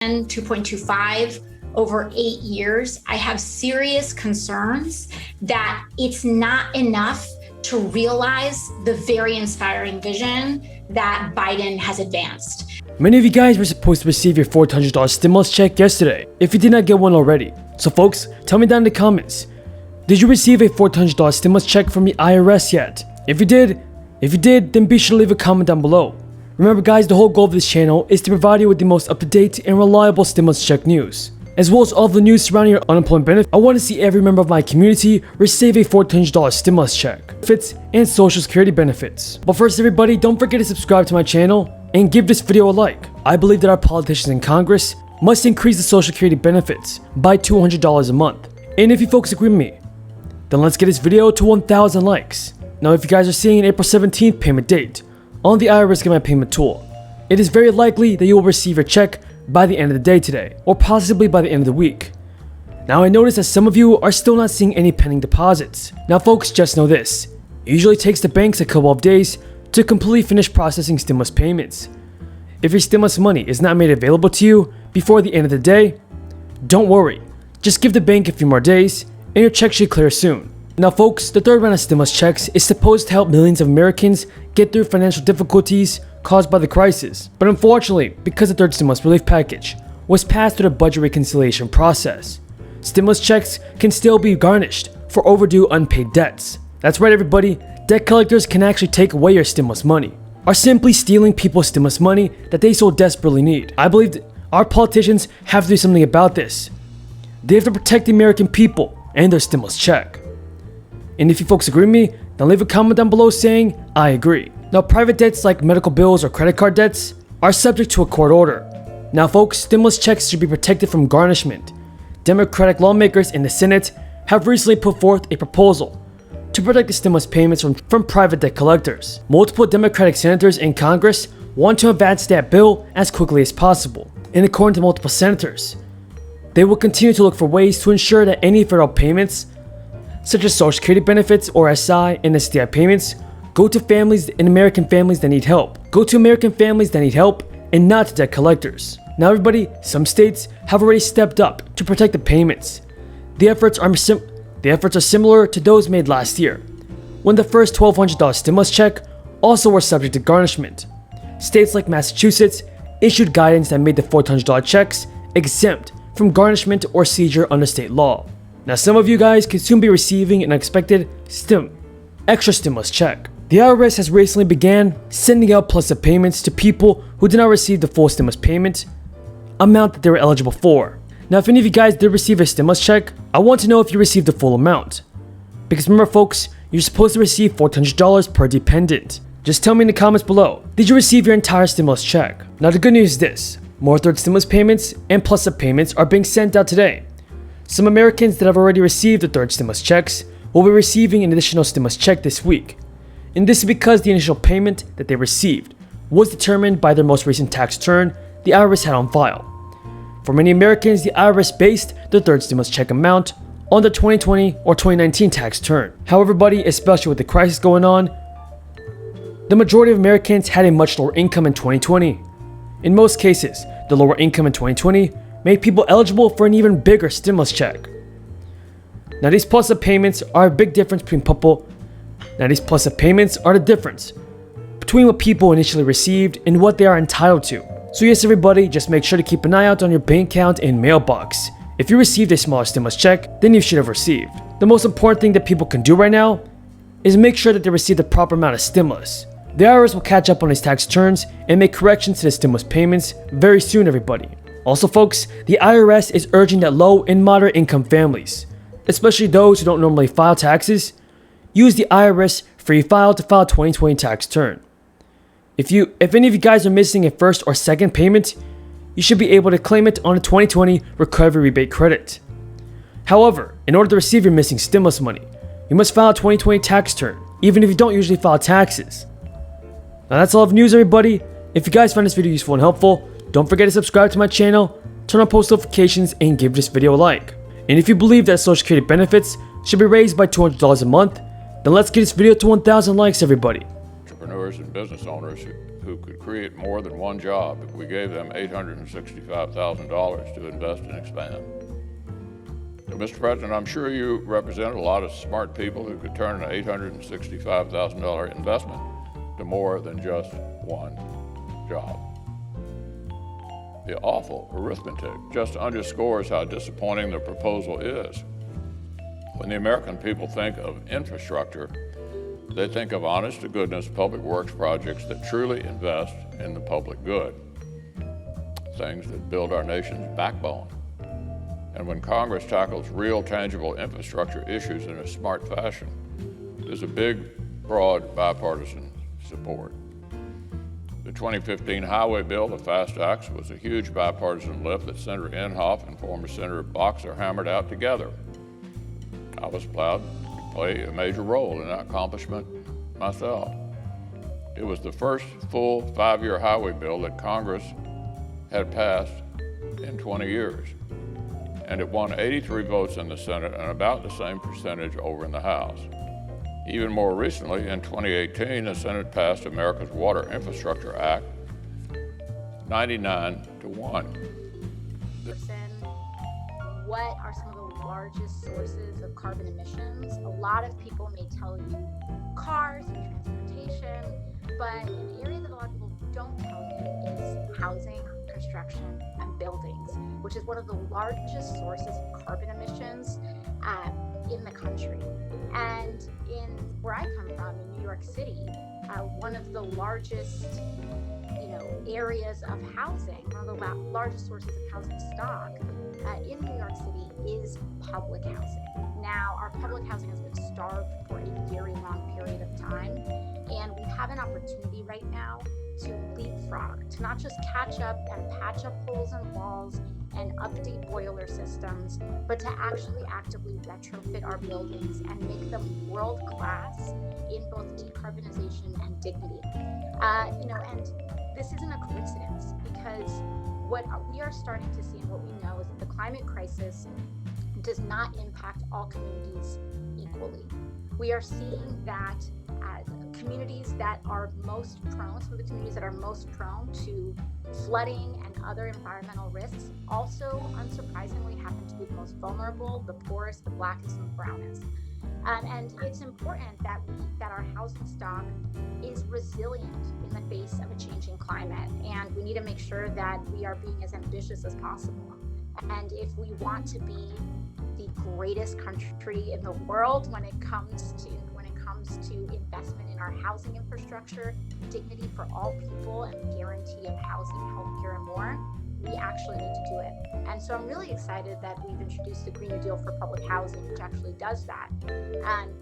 2.25 over 8 years, I have serious concerns that it's not enough to realize the very inspiring vision that Biden has advanced. Many of you guys were supposed to receive your $400 stimulus check yesterday, if you did not get one already. So folks, tell me down in the comments, did you receive a $400 stimulus check from the IRS yet? If you did, then be sure to leave a comment down below. Remember guys, the whole goal of this channel is to provide you with the most up-to-date and reliable stimulus check news, as well as all the news surrounding your unemployment benefit. I want to see every member of my community receive a $400 stimulus check, benefits, and social security benefits. But first everybody, don't forget to subscribe to my channel and give this video a like. I believe that our politicians in Congress must increase the social security benefits by $200 a month. And if you folks agree with me, then let's get this video to 1,000 likes. Now if you guys are seeing an April 17th payment date on the IRS Get My Payment tool, it is very likely that you will receive your check by the end of the day today, or possibly by the end of the week. Now I noticed that some of you are still not seeing any pending deposits. Now folks, just know this, it usually takes the banks a couple of days to completely finish processing stimulus payments. If your stimulus money is not made available to you before the end of the day, don't worry, just give the bank a few more days and your check should clear soon. Now folks, the third round of stimulus checks is supposed to help millions of Americans get through financial difficulties caused by the crisis. But unfortunately, because the third stimulus relief package was passed through the budget reconciliation process, stimulus checks can still be garnished for overdue unpaid debts. That's right everybody, debt collectors can actually take away your stimulus money, or simply stealing people's stimulus money that they so desperately need. I believe that our politicians have to do something about this. They have to protect the American people and their stimulus check. And if you folks agree with me, then leave a comment down below saying, I agree. Now private debts like medical bills or credit card debts are subject to a court order. Now folks, stimulus checks should be protected from garnishment. Democratic lawmakers in the Senate have recently put forth a proposal to protect the stimulus payments from private debt collectors. Multiple Democratic senators in Congress want to advance that bill as quickly as possible. And according to multiple senators, they will continue to look for ways to ensure that any federal payments, such as Social Security benefits or SI and SDI payments, go to families and American families that need help. Go to American families that need help and not to debt collectors. Now everybody, some states have already stepped up to protect the payments. The efforts are similar to those made last year, when the first $1,200 stimulus check also were subject to garnishment. States like Massachusetts issued guidance that made the $400 checks exempt from garnishment or seizure under state law. Now some of you guys could soon be receiving an unexpected extra stimulus check. The IRS has recently began sending out plus-up payments to people who did not receive the full stimulus payment amount that they were eligible for. Now if any of you guys did receive a stimulus check, I want to know if you received the full amount. Because remember folks, you're supposed to receive $400 per dependent. Just tell me in the comments below, did you receive your entire stimulus check? Now the good news is this, more third stimulus payments and plus-up payments are being sent out today. Some Americans that have already received the third stimulus checks will be receiving an additional stimulus check this week. And this is because the initial payment that they received was determined by their most recent tax return the IRS had on file. For many Americans, the IRS based their third stimulus check amount on their 2020 or 2019 tax return. However, buddy, especially with the crisis going on, the majority of Americans had a much lower income in 2020. In most cases, the lower income in 2020 made people eligible for an even bigger stimulus check. Now these plus-up payments are a big difference between the difference between what people initially received and what they are entitled to. So yes everybody, just make sure to keep an eye out on your bank account and mailbox. If you received a smaller stimulus check than you should have received. The most important thing that people can do right now is make sure that they receive the proper amount of stimulus. The IRS will catch up on its tax returns and make corrections to the stimulus payments very soon everybody. Also folks, the IRS is urging that low and moderate income families, especially those who don't normally file taxes, use the IRS free file to file 2020 tax return. If any of you guys are missing a first or second payment, you should be able to claim it on a 2020 recovery rebate credit. However, in order to receive your missing stimulus money, you must file a 2020 tax return, even if you don't usually file taxes. Now that's all of news everybody. If you guys found this video useful and helpful, don't forget to subscribe to my channel, turn on post notifications, and give this video a like. And if you believe that Social Security benefits should be raised by $200 a month, then let's get this video to 1,000 likes everybody. Entrepreneurs and business owners who could create more than one job if we gave them $865,000 to invest and expand. So, Mr. President, I'm sure you represent a lot of smart people who could turn an $865,000 investment to more than just one job. The awful arithmetic just underscores how disappointing the proposal is. When the American people think of infrastructure, they think of honest-to-goodness public works projects that truly invest in the public good, things that build our nation's backbone. And when Congress tackles real, tangible infrastructure issues in a smart fashion, there's a big, broad, bipartisan support. The 2015 highway bill, the FAST Act, was a huge bipartisan lift that Senator Inhofe and former Senator Boxer hammered out together. I was proud to play a major role in that accomplishment myself. It was the first full 5-year highway bill that Congress had passed in 20 years. And it won 83 votes in the Senate and about the same percentage over in the House. Even more recently, in 2018, the Senate passed America's Water Infrastructure Act 99-1. What are some of the largest sources of carbon emissions? A lot of people may tell you cars and transportation, but an area that a lot of people don't tell you is housing, construction, and buildings, which is one of the largest sources of carbon emissions in the country. And in where I come from, in New York City, one of the largest areas of housing, one of the largest sources of housing stock in New York City is public housing. Now, our public housing has been starved for a very long period of time, and we have an opportunity right now to leapfrog, to not just catch up and patch up holes in walls and update boiler systems, but to actually actively retrofit our buildings and make them world class in both decarbonization and dignity. And this isn't a coincidence, because what we are starting to see and what we know is that the climate crisis does not impact all communities equally. We are seeing that communities that are most prone, some of the communities that are most prone to flooding and other environmental risks, also unsurprisingly happen to be the most vulnerable, the poorest, the blackest, and the brownest. And it's important that our housing stock is resilient in the face of a changing climate, and we need to make sure that we are being as ambitious as possible. And if we want to be the greatest country in the world when it comes to investment in our housing infrastructure, dignity for all people, and the guarantee of housing, healthcare, and more, we actually need to do it. And so I'm really excited that we've introduced the Green New Deal for public housing, which actually does that. And